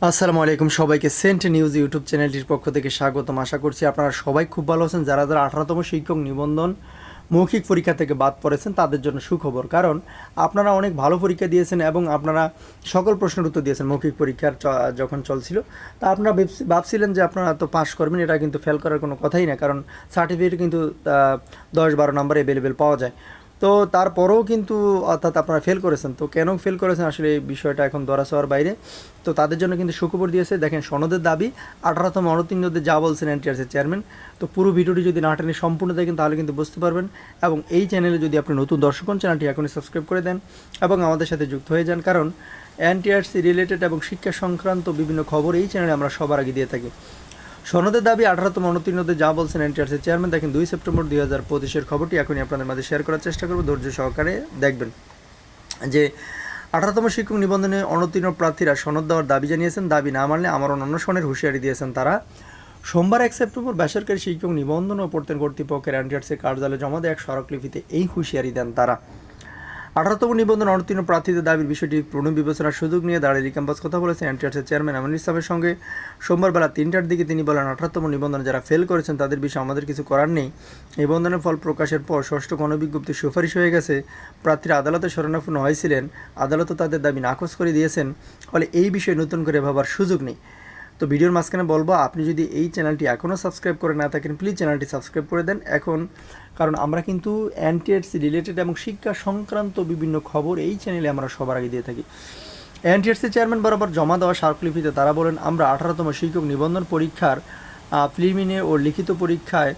আসসালামু আলাইকুম সবাইকে সেন্ট নিউজ ইউটিউব চ্যানেলটির পক্ষ থেকে স্বাগতম। আশা করছি আপনারা সবাই খুব ভালো আছেন। যারা 18তম শিক্ষক নিবন্ধন মৌখিক পরীক্ষা থেকে বাদ পড়েছেন তাদের জন্য সুখবর, কারণ আপনারা অনেক ভালো পরীক্ষা দিয়েছেন এবং আপনারা সকল প্রশ্নের উত্তর দিয়েছেন মৌখিক পরীক্ষার যখন চলছিল। তা আপনারা ভাবছিলেন যে আপনারা তো পাস করবেন, এটা কিন্তু ফেল করার কোনো কথাই না, কারণ সার্টিফিকেট কিন্তু 10-12 নম্বর অ্যাভেলেবেল পাওয়া যায়। তো তারপরেও কিন্তু অর্থাৎ আপনারা ফেল করেছেন। তো কেন ফেল করেছেন আসলে এই বিষয়টা এখন ধরাছোঁয়ার বাইরে। তো তাদের জন্য কিন্তু সুখবর দিয়েছে। দেখেন, সনদের দাবি 18তম অনুত্তীর্ণদের যা বলছেন এনটিআরসির চেয়ারম্যান। তো পুরো ভিডিওটি যদি না টেনে সম্পূর্ণ দেখেন তাহলে কিন্তু বুঝতে পারবেন। এবং এই চ্যানেলে যদি আপনি নতুন দর্শক হন, চ্যানেলটি এখনই সাবস্ক্রাইব করে দেন এবং আমাদের সাথে যুক্ত হয়ে যান, কারণ এনটিআরসি রিলেটেড এবং শিক্ষা সংক্রান্ত বিভিন্ন খবর এই চ্যানেলে আমরা সবার আগে দিয়ে থাকি। সনদের দাবি 18তম অনুত্তীর্ণদের যা বলছেন এনটিআরসির চেয়ারম্যান। দেখেন, 2 সেপ্টেম্বর 2025-এর খবরটি এখনই আপনাদের মাঝে শেয়ার করার চেষ্টা করব। ধৈর্য সহকারে দেখবেন যে 18তম শিক্ষক নিবন্ধনে অনুত্তীর্ণ প্রার্থীরা সনদ দেওয়ার দাবি জানিয়েছেন। দাবি না মানলে আমরণ অনশনের হুঁশিয়ারি দিয়েছেন তারা। সোমবার 1 সেপ্টেম্বর বেসরকারি শিক্ষক নিবন্ধন ও প্রত্যয়ন কর্তৃপক্ষের এনটিআরসির কার্যালয়ে জমা দেওয়া এক স্মারকলিপিতে এই হুঁশিয়ারি দেন তারা। 18তম নিবন্ধন অনুত্তীর্ণ প্রার্থীদের দাবির বিষয়টি পুনর্বিবেচনার সুযোগ নিয়ে দাঁড়িয়ে ক্যাম্পাস কথা বলেছেন এনটিআরসির চেয়ারম্যান আমিনুল ইসলামের সঙ্গে সোমবার বেলা 3টার দিকে। তিনি বলেন, 18তম নিবন্ধনে যারা ফেল করেছেন তাদের বিষয়ে আমাদের কিছু করার নেই। নিবন্ধনের ফল প্রকাশের পর ষষ্ঠ গণবিজ্ঞপ্তি সুপারিশ হয়ে গেছে। প্রার্থীরা আদালতে শরণাপন্ন হয়েছিলেন, আদালতও তাদের দাবি নাকচ করে দিয়েছেন। ফলে এই বিষয়ে নতুন করে ভাবার সুযোগ নেই। তো ভিডিওর মাঝখানে বলবো, আপনি যদি এই চ্যানেলটি এখনও সাবস্ক্রাইব করে না থাকেন প্লিজ চ্যানেলটি সাবস্ক্রাইব করে দেন এখন, কারণ আমরা কিন্তু এনটিআরসি রিলেটেড এবং শিক্ষা সংক্রান্ত বিভিন্ন খবর এই চ্যানেলে আমরা সবার আগে দিয়ে থাকি। এনটিআরসি চেয়ারম্যান বরাবর জমা দেওয়া স্মারকলিপিতে তারা বলেন, আমরা 18তম শিক্ষক নিবন্ধন পরীক্ষার প্রিলিমিনারি ও লিখিত পরীক্ষায়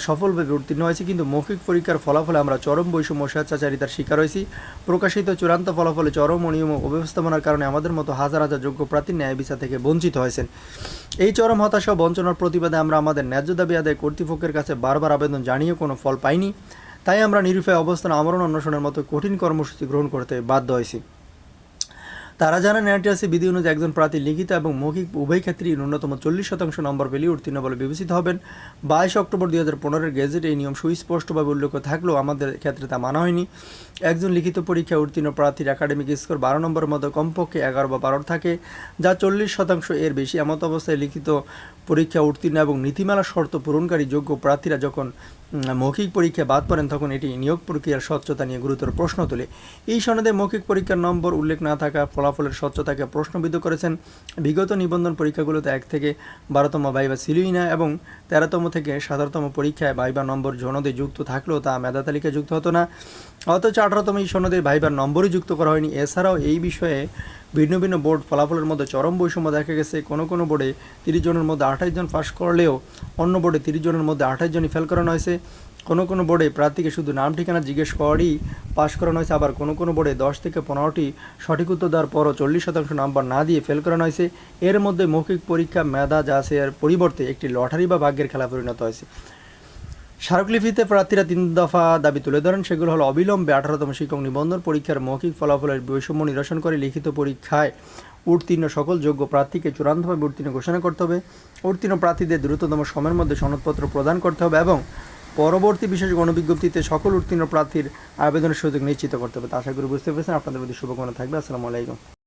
সফলভাবে উত্তীর্ণ হয়েছি, কিন্তু মৌখিক পরীক্ষার ফলাফলে আমরা চরম বৈষম্য স্বেচ্ছাচারিতার শিকার হয়েছি। প্রকাশিত চূড়ান্ত ফলাফলে চরম অনিয়ম ও অব্যবস্থাপনার কারণে আমাদের মতো হাজার হাজার যোগ্য প্রার্থী ন্যায় বিচার থেকে বঞ্চিত হয়েছেন। এই চরম হতাশা ও বঞ্চনার প্রতিবাদে আমরা আমাদের ন্যায্য দাবি আদায় কর্তৃপক্ষের কাছে বারবার আবেদন জানিয়ে কোনো ফল পাইনি। তাই আমরা নিরুপায় অবস্থান আমরণ অন্বেষণের মতো কঠিন কর্মসূচি গ্রহণ করতে বাধ্য হয়েছি। তারা জানান, এনটিআরসি বিধি অনুযায়ী একজন প্রার্থী লিখিত এবং মৌখিক উভয় ক্ষেত্রেই ন্যূনতম 40% নম্বর পেলেই উত্তীর্ণ বলে বিবেচিত হবেন। 22 অক্টোবর 2015-এর গেজেট এই নিয়ম সুস্পষ্টভাবে উল্লেখ থাকলেও আমাদের ক্ষেত্রে তা মানা হয়নি। একজন লিখিত পরীক্ষায় উত্তীর্ণ প্রার্থীর একাডেমিক স্কোর 12 নম্বরের মধ্যে কমপক্ষে 11 বা 12 থাকে, যা 40% এর বেশি। এমত অবস্থায় লিখিত পরীক্ষা উত্তীর্ণ এবং নীতিমালা শর্ত পূরণকারী যোগ্য প্রার্থীরা যখন মৌখিক পরীক্ষায় বাদ পড়েন তখন এটি নিয়োগ প্রক্রিয়ার স্বচ্ছতা নিয়ে গুরুতর প্রশ্ন তোলে। এই সনদে মৌখিক পরীক্ষার নম্বর উল্লেখ না থাকা ফলাফলের স্বচ্ছতাকে প্রশ্নবিদ্ধ করেছেন। বিগত নিবন্ধন পরীক্ষাগুলোতে 1 থেকে 12তম ভাইবা ছিলই না এবং 13তম থেকে 17তম পরীক্ষায় ভাইবা নম্বর সনদে যুক্ত থাকলেও তা মেধা তালিকায় যুক্ত হতো না, অথচ 18তম এই সনদে ভাইবার নম্বরই যুক্ত করা হয়নি। এছাড়াও এই বিষয়ে ভিন্ন ভিন্ন বোর্ড ফলাফলের মধ্যে চরম বৈষম্য দেখা গেছে। কোনো বোর্ডে 30 জনের মধ্যে 28 জন পাস করলেও অন্য বোর্ডে 30 জনের মধ্যে 28 জনই ফেল করানো হয়েছে। কোনো বোর্ডে প্রার্থীকে শুধু নাম ঠিকানা জিজ্ঞেস করেই পাস করানো হয়েছে, আবার কোনো বোর্ডে 10 থেকে 15টি সঠিক উত্তর দেওয়ার পরও 40% নাম্বার না দিয়ে ফেল করানো হয়েছে। এর মধ্যে মৌখিক পরীক্ষা মেধা যাচাইয়ের পরিবর্তে একটি লটারি বা ভাগ্যের খেলা পরিণত হয়েছে। স্মারকলিপিতে প্রার্থীরা 3 দফা দাবি তুলে ধরেন। সেগুলো হলো, অবিলম্বে 18তম শিক্ষক নিবন্ধন পরীক্ষার মৌখিক ফলাফলের বৈষম্য নিরসন করে লিখিত পরীক্ষায় উত্তীর্ণ সকল যোগ্য প্রার্থীকে চূড়ান্তভাবে উত্তীর্ণ ঘোষণা করতে হবে, উত্তীর্ণ প্রার্থীদের দ্রুততম সময়ের মধ্যে সনদপত্র প্রদান করতে হবে এবং পরবর্তী বিশেষ গণবিজ্ঞপ্তিতে সকল উত্তীর্ণ প্রার্থীর আবেদনের সুযোগ নিশ্চিত করতে হবে। তা আশা করি বুঝতে পেরেছেন। আপনাদের প্রতি শুভকামনা থাকবে। আসসালামু আলাইকুম।